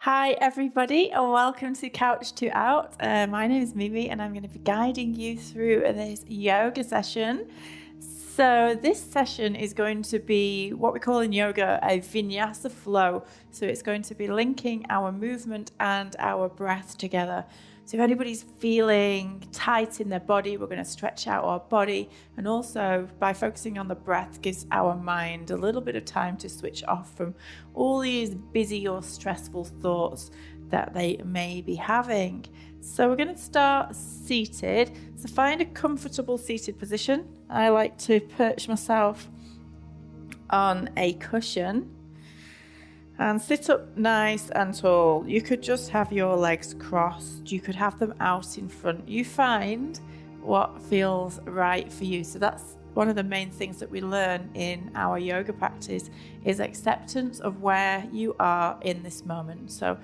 Hi, everybody, and welcome to Couch to Out. My name is Mimi, and I'm going to be guiding you through this yoga session. So, this session is going to be what we call in yoga a vinyasa flow. So, it's going to be linking our movement and our breath together. So, if anybody's feeling tight in their body, we're going to stretch out our body. And also, by focusing on the breath, gives our mind a little bit of time to switch off from all these busy or stressful thoughts that they may be having. So, we're going to start seated. So, find a comfortable seated position. I like to perch myself on a cushion and sit up nice and tall. You could just have your legs crossed. You could have them out in front. You find what feels right for you. So that's one of the main things that we learn in our yoga practice is acceptance of where you are in this moment. So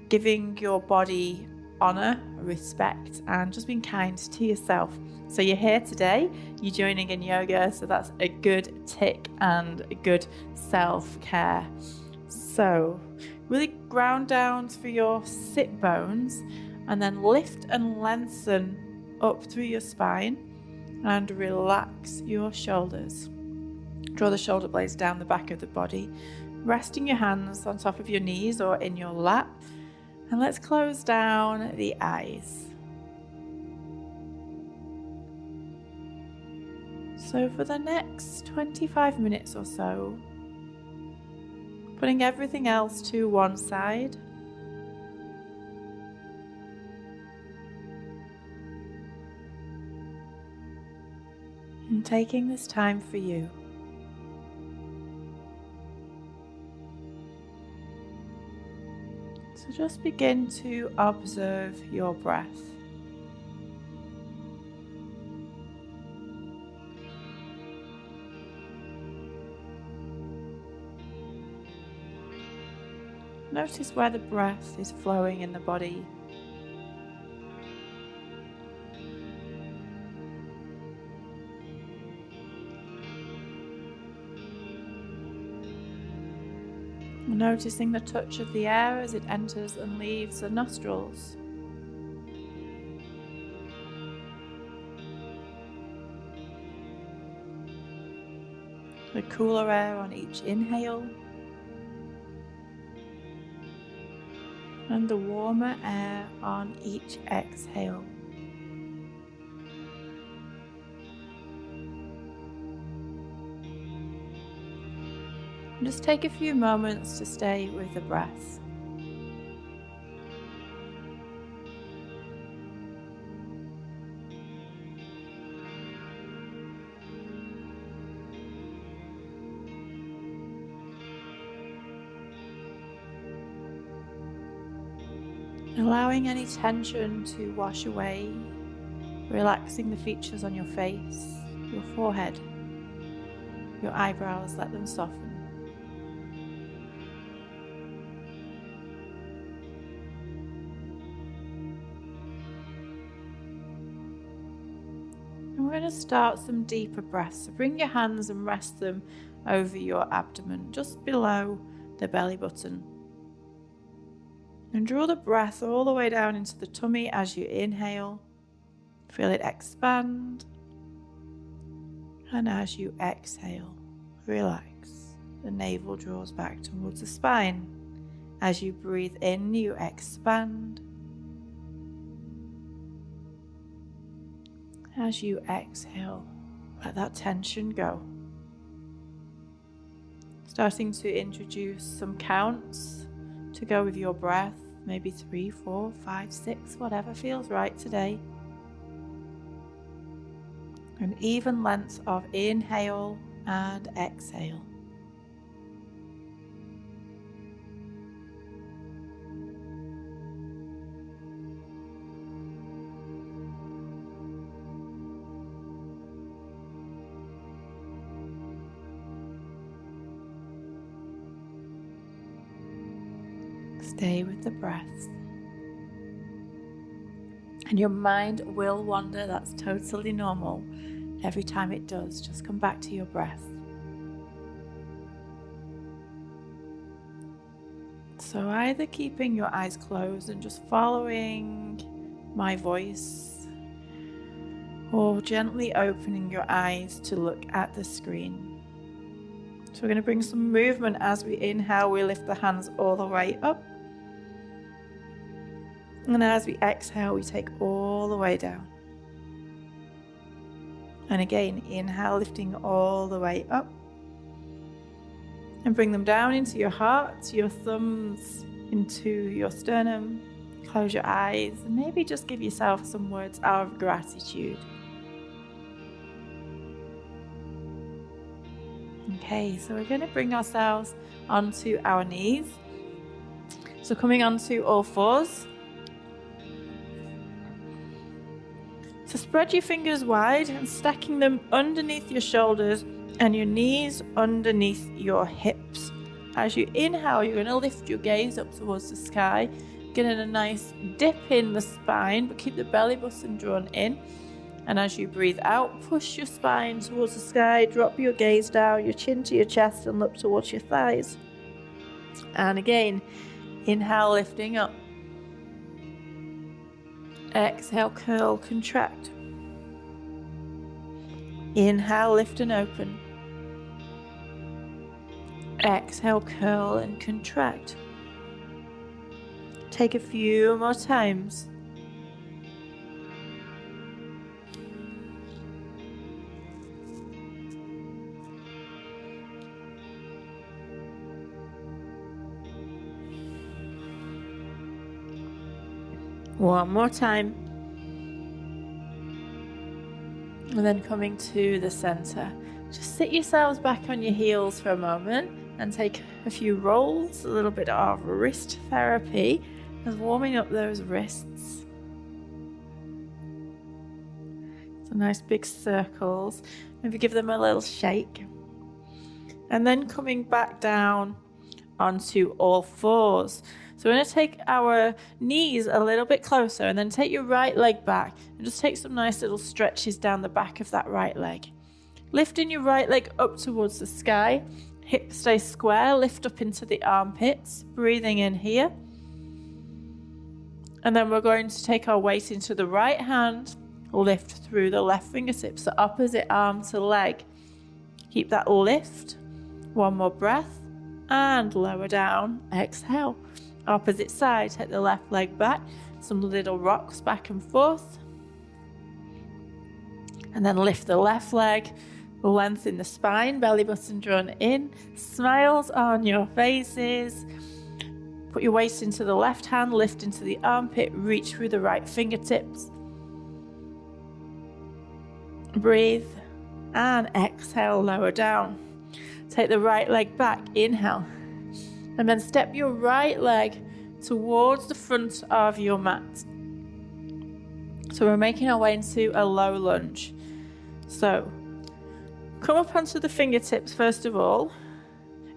giving your body honor, respect, and just being kind to yourself. So you're here today, you're joining in yoga, so that's a good tick and a good self-care. So really ground down through your sit bones and then lift and lengthen up through your spine and relax your shoulders. Draw the shoulder blades down the back of the body, resting your hands on top of your knees or in your lap. And let's close down the eyes. So for the next 25 minutes or so, putting everything else to one side, and taking this time for you. So just begin to observe your breath. Notice where the breath is flowing in the body. Noticing the touch of the air as it enters and leaves the nostrils. The cooler air on each inhale and the warmer air on each exhale. And just take a few moments to stay with the breath. Allowing any tension to wash away, relaxing the features on your face, your forehead, your eyebrows, let them soften. And we're going to start some deeper breaths. So bring your hands and rest them over your abdomen, just below the belly button. And draw the breath all the way down into the tummy as you inhale. Feel it expand. And as you exhale, relax. The navel draws back towards the spine. As you breathe in, you expand. As you exhale, let that tension go. Starting to introduce some counts to go with your breath, maybe 3, 4, 5, 6, whatever feels right today. An even length of inhale and exhale. Stay with the breath. And your mind will wander, that's totally normal. Every time it does, just come back to your breath. So either keeping your eyes closed and just following my voice, or gently opening your eyes to look at the screen. So we're going to bring some movement as we inhale. We lift the hands all the way up. And as we exhale, we take all the way down. And again, inhale, lifting all the way up. And bring them down into your heart, your thumbs into your sternum. Close your eyes and maybe just give yourself some words of gratitude. Okay, so we're going to bring ourselves onto our knees. So coming onto all fours. So spread your fingers wide and stacking them underneath your shoulders and your knees underneath your hips. As you inhale, you're going to lift your gaze up towards the sky, getting a nice dip in the spine, but keep the belly button drawn in. And as you breathe out, push your spine towards the sky, drop your gaze down, your chin to your chest and look towards your thighs. And again, inhale, lifting up. Exhale, curl, contract. Inhale, lift and open. Exhale, curl and contract. Take a few more times. One more time. And then coming to the center. Just sit yourselves back on your heels for a moment and take a few rolls, a little bit of wrist therapy, as warming up those wrists. So nice big circles. Maybe give them a little shake. And then coming back down onto all fours. So we're going to take our knees a little bit closer and then take your right leg back and just take some nice little stretches down the back of that right leg. Lifting your right leg up towards the sky, hips stay square, lift up into the armpits, breathing in here. And then we're going to take our weight into the right hand, lift through the left fingertips, the opposite arm to leg. Keep that lift. One more breath and lower down, exhale. Opposite side, take the left leg back, some little rocks back and forth. And then lift the left leg, lengthen the spine, belly button drawn in, smiles on your faces. Put your weight into the left hand, lift into the armpit, reach through the right fingertips. Breathe and exhale, lower down. Take the right leg back, inhale. And then step your right leg towards the front of your mat. So we're making our way into a low lunge. So come up onto the fingertips first of all,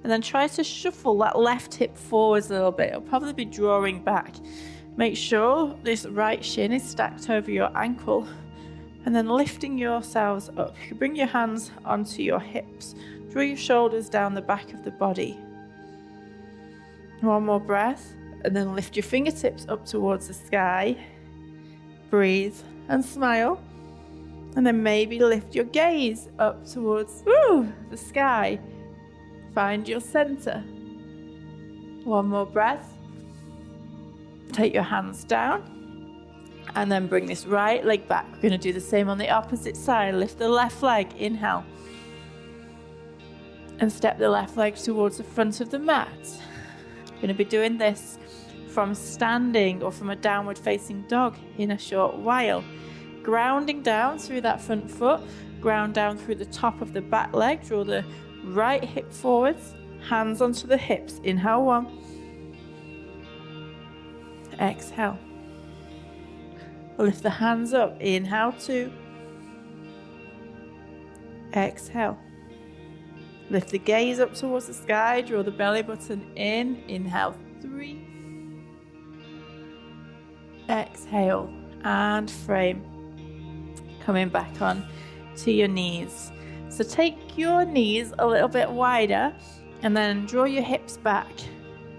and then try to shuffle that left hip forwards a little bit. It'll probably be drawing back. Make sure this right shin is stacked over your ankle, and then lifting yourselves up. You can bring your hands onto your hips. Draw your shoulders down the back of the body. One more breath, and then lift your fingertips up towards the sky. Breathe and smile. And then maybe lift your gaze up towards the sky. Find your center. One more breath. Take your hands down. And then bring this right leg back. We're going to do the same on the opposite side. Lift the left leg, inhale. And step the left leg towards the front of the mat. We're going to be doing this from standing or from a downward facing dog in a short while. Grounding down through that front foot, ground down through the top of the back leg, draw the right hip forwards, hands onto the hips. Inhale 1. Exhale. Lift the hands up. Inhale 2. Exhale. Lift the gaze up towards the sky, draw the belly button in. Inhale 3. Exhale and frame. Coming back on to your knees. So take your knees a little bit wider and then draw your hips back.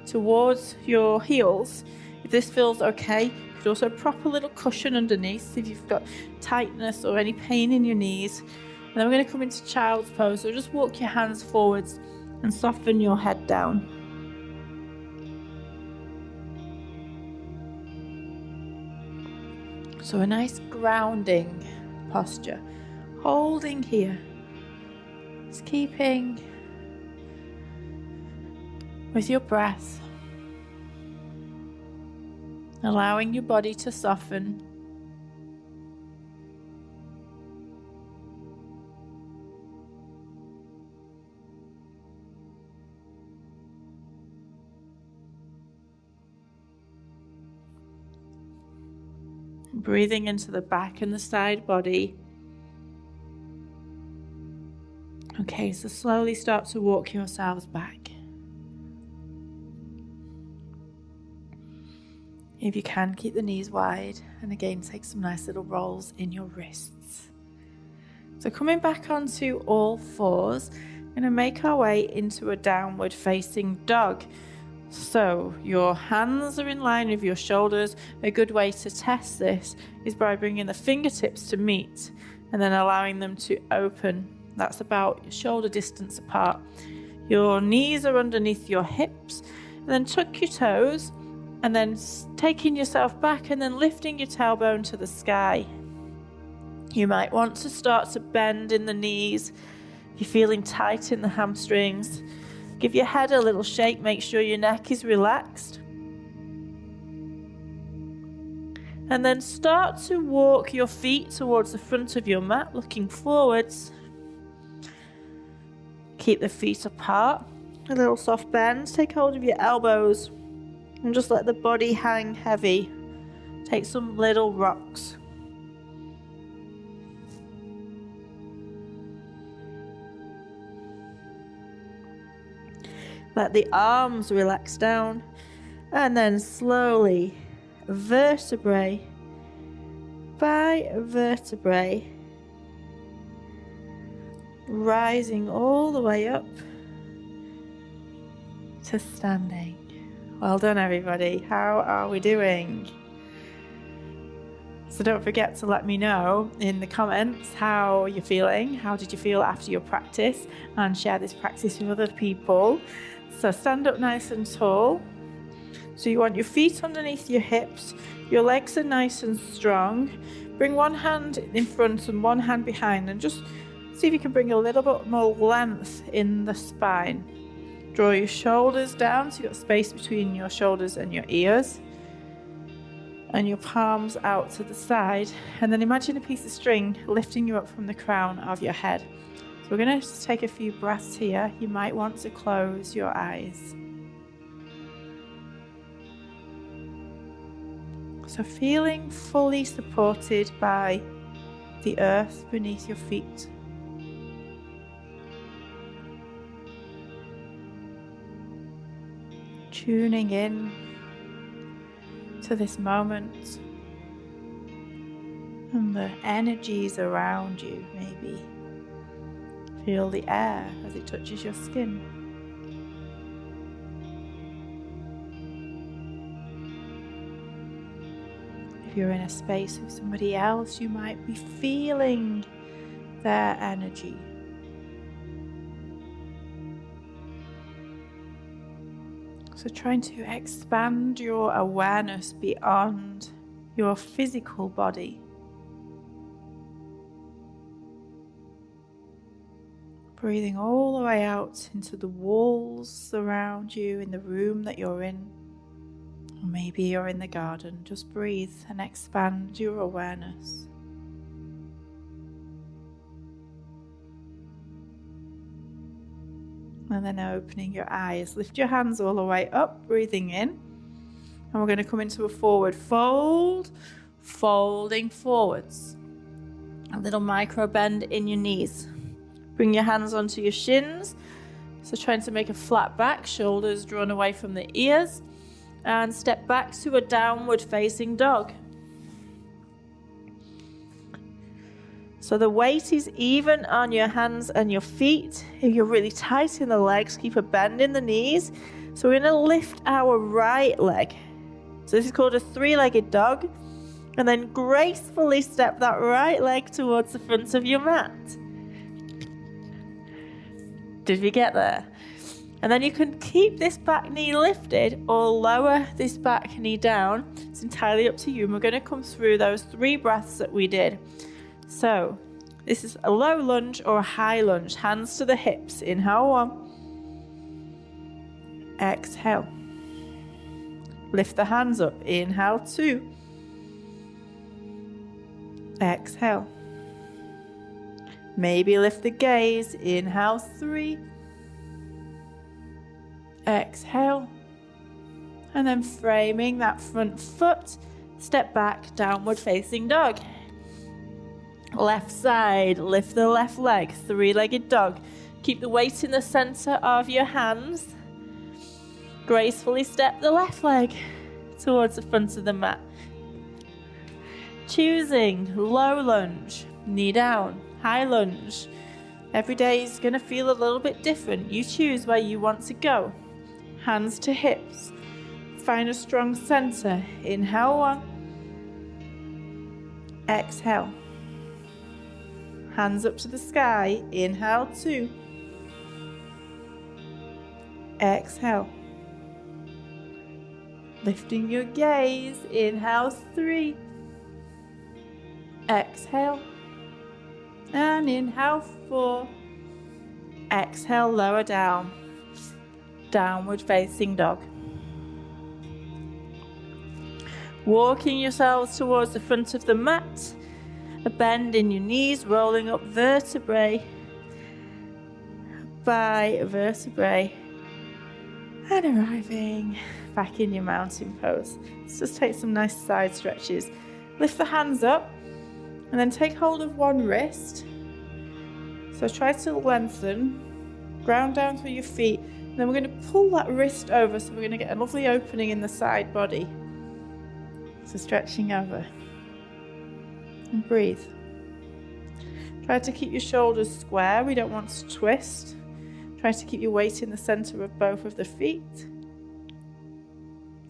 towards your heels. If this feels okay, you could also prop a little cushion underneath if you've got tightness or any pain in your knees. And then we're going to come into child's pose. So just walk your hands forwards and soften your head down. So a nice grounding posture, holding here, just keeping with your breath, allowing your body to soften. Breathing into the back and the side body. Okay, so slowly start to walk yourselves back. If you can, keep the knees wide, and again, take some nice little rolls in your wrists. So coming back onto all fours, we're going to make our way into a downward facing dog. So your hands are in line with your shoulders. A good way to test this is by bringing the fingertips to meet and then allowing them to open. That's about shoulder distance apart. Your knees are underneath your hips, and then tuck your toes, and then taking yourself back and then lifting your tailbone to the sky. You might want to start to bend in the knees. If you're feeling tight in the hamstrings, give your head a little shake, make sure your neck is relaxed. And then start to walk your feet towards the front of your mat, looking forwards. Keep the feet apart, a little soft bend, take hold of your elbows and just let the body hang heavy. Take some little rocks. Let the arms relax down, and then slowly, vertebrae by vertebrae, rising all the way up to standing. Well done, everybody. How are we doing? So don't forget to let me know in the comments how you're feeling. How did you feel after your practice? And share this practice with other people. So stand up nice and tall. So you want your feet underneath your hips. Your legs are nice and strong. Bring one hand in front and one hand behind, and just see if you can bring a little bit more length in the spine. Draw your shoulders down so you've got space between your shoulders and your ears. And your palms out to the side. And then imagine a piece of string lifting you up from the crown of your head. So we're going to just take a few breaths here. You might want to close your eyes. So feeling fully supported by the earth beneath your feet. Tuning in to this moment and the energies around you. Maybe feel the air as it touches your skin. If you're in a space with somebody else, you might be feeling their energy. So trying to expand your awareness beyond your physical body. Breathing all the way out into the walls around you in the room that you're in. Or maybe you're in the garden. Just breathe and expand your awareness. And then opening your eyes. Lift your hands all the way up, breathing in. And we're going to come into a forward fold, folding forwards. A little micro bend in your knees. Bring your hands onto your shins. So trying to make a flat back, shoulders drawn away from the ears. And step back to a downward facing dog. So the weight is even on your hands and your feet. If you're really tight in the legs, keep a bend in the knees. So we're going to lift our right leg. So this is called a three-legged dog. And then gracefully step that right leg towards the front of your mat. Did we get there? And then you can keep this back knee lifted or lower this back knee down. It's entirely up to you. And we're going to come through those 3 breaths that we did. So this is a low lunge or a high lunge. Hands to the hips. Inhale 1. Exhale. Lift the hands up. Inhale 2. Exhale. Maybe lift the gaze. Inhale 3. Exhale. And then framing that front foot, step back, downward facing dog. Left side, lift the left leg, three-legged dog. Keep the weight in the center of your hands. Gracefully step the left leg towards the front of the mat. Choosing low lunge, knee down, high lunge. Every day is going to feel a little bit different. You choose where you want to go. Hands to hips. Find a strong center. Inhale 1. Exhale. Hands up to the sky. Inhale 2. Exhale. Lifting your gaze. Inhale 3. Exhale. And inhale 4. Exhale, lower down. Downward facing dog. Walking yourselves towards the front of the mat. A bend in your knees, rolling up vertebrae by vertebrae. And arriving back in your mountain pose. Let's just take some nice side stretches. Lift the hands up and then take hold of one wrist. So try to lengthen, ground down through your feet. And then we're going to pull that wrist over, so we're going to get a lovely opening in the side body. So stretching over. And breathe. Try to keep your shoulders square. We don't want to twist. Try to keep your weight in the center of both of the feet.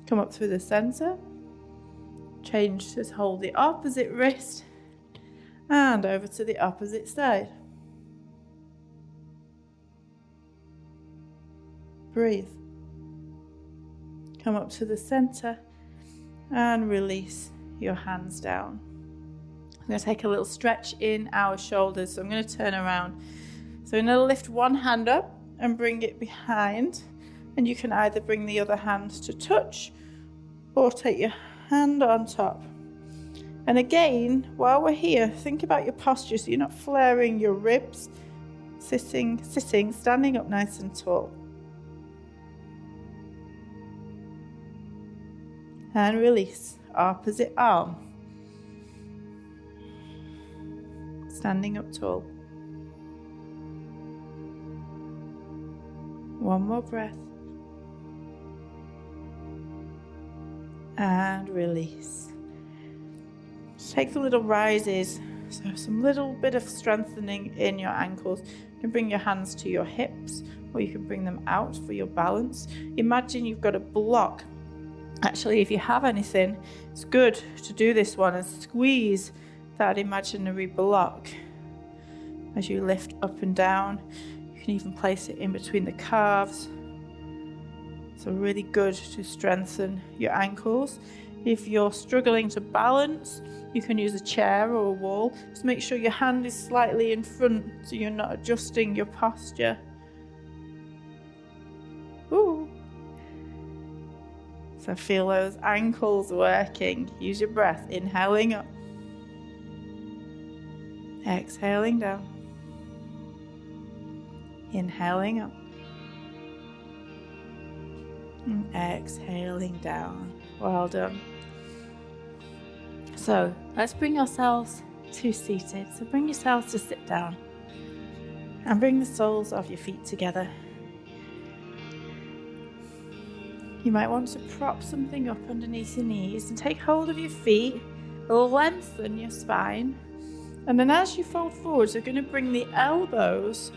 Come up through the center. Change, just hold the opposite wrist. And over to the opposite side. Breathe. Come up to the center and release your hands down. I'm going to take a little stretch in our shoulders. So I'm going to turn around. So I'm going to lift one hand up and bring it behind. And you can either bring the other hand to touch or take your hand on top. And again, while we're here, think about your posture so you're not flaring your ribs. Sitting, standing up nice and tall. And release. Opposite arm. Standing up tall. One more breath. And release. Take the little rises. So some little bit of strengthening in your ankles. You can bring your hands to your hips or you can bring them out for your balance. Imagine you've got a block. Actually, if you have anything, it's good to do this one and squeeze that imaginary block as you lift up and down. You can even place it in between the calves. So really good to strengthen your ankles. If you're struggling to balance, you can use a chair or a wall. Just make sure your hand is slightly in front so you're not adjusting your posture. Ooh. So feel those ankles working. Use your breath. Inhaling up. Exhaling down. Inhaling up. And exhaling down. Well done. So let's bring ourselves to seated. So bring yourselves to sit down. And bring the soles of your feet together. You might want to prop something up underneath your knees and take hold of your feet, lengthen your spine, and then as you fold forwards, you're going to bring the elbows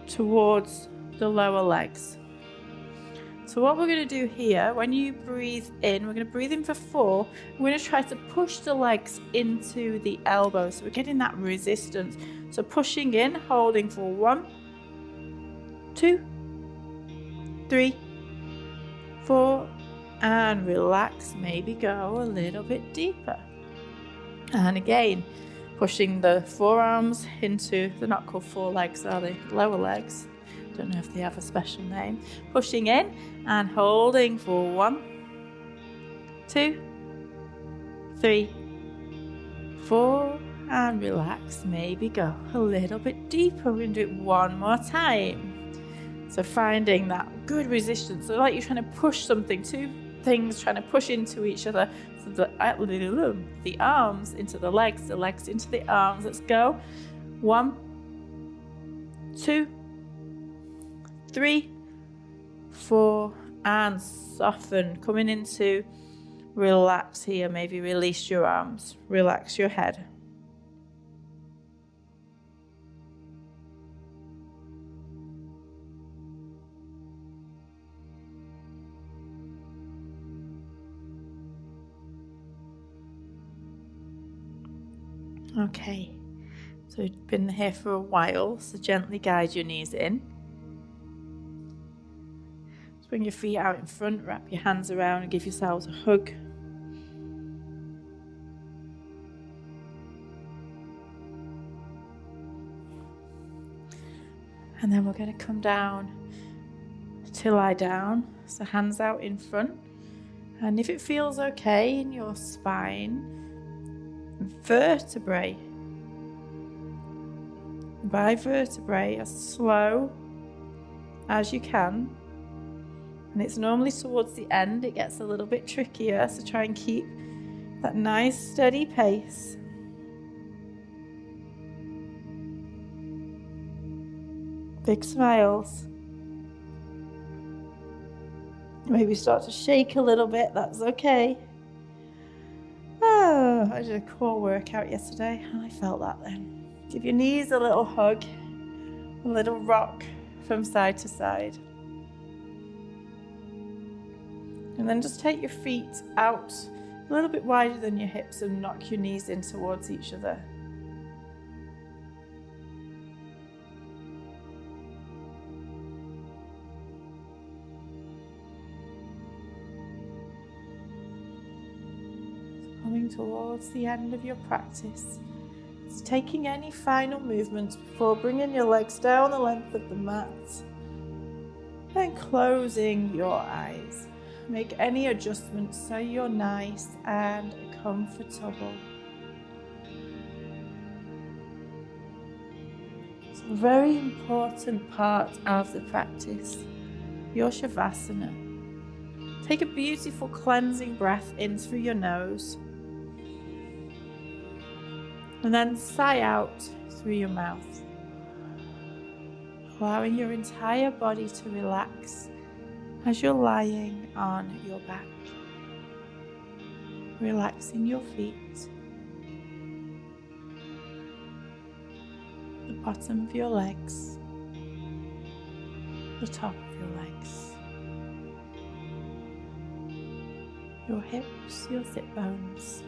towards the lower legs. So what we're going to do here, when you breathe in, we're going to breathe in for 4. We're going to try to push the legs into the elbows. So we're getting that resistance. So pushing in, holding for 1, 2, 3, 4, and relax. Maybe go a little bit deeper. And again, pushing the forearms into, they're not called forelegs, are they? Lower legs. Don't know if they have a special name. Pushing in and holding for 1, 2, 3, 4, and relax. Maybe go a little bit deeper. We're going to do it one more time. So finding that good resistance. So like you're trying to push something, two things trying to push into each other. So the arms into the legs into the arms. Let's go. 1, 2, 3, 4, and soften. Coming into relax here. Maybe release your arms. Relax your head. Okay, so you've been here for a while, so gently guide your knees in. Just bring your feet out in front, wrap your hands around and give yourselves a hug. And then we're going to come down to lie down, so hands out in front. And if it feels okay in your spine, vertebrae by vertebrae as slow as you can, and it's normally towards the end it gets a little bit trickier, so try and keep that nice steady pace. Big smiles. Maybe start to shake a little bit, that's okay. I did a core workout yesterday and I felt that then. Give your knees a little hug, a little rock from side to side. And then just take your feet out a little bit wider than your hips and knock your knees in towards each other. Coming towards the end of your practice. So taking any final movements before bringing your legs down the length of the mat and closing your eyes. Make any adjustments so you're nice and comfortable. It's a very important part of the practice, your Shavasana. Take a beautiful cleansing breath in through your nose. And then sigh out through your mouth, allowing your entire body to relax as you're lying on your back. Relaxing your feet, the bottom of your legs, the top of your legs, your hips, your sit bones.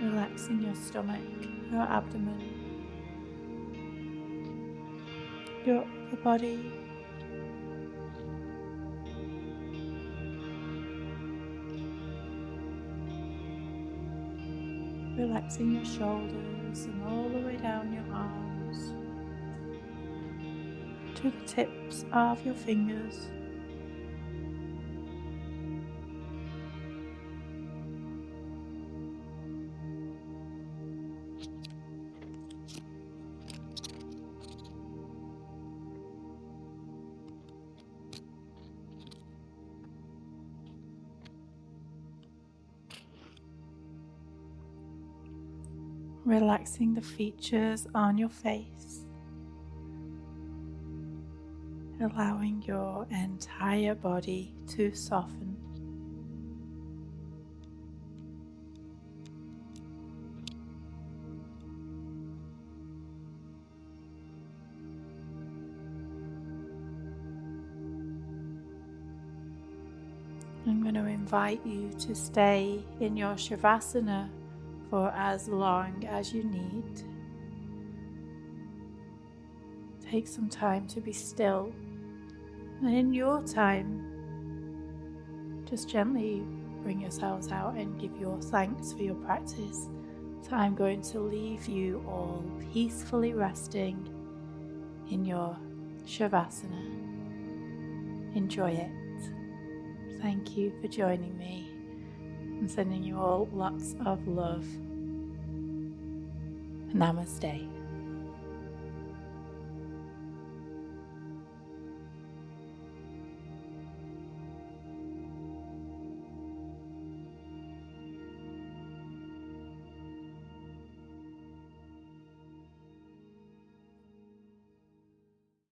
Relaxing your stomach, your abdomen, your upper body, relaxing your shoulders and all the way down your arms to the tips of your fingers. Relaxing the features on your face, allowing your entire body to soften. I'm going to invite you to stay in your Shavasana for as long as you need. Take some time to be still, and in your time, just gently bring yourselves out and give your thanks for your practice. So I'm going to leave you all peacefully resting in your Shavasana. Enjoy it. Thank you for joining me. I'm sending you all lots of love. Namaste.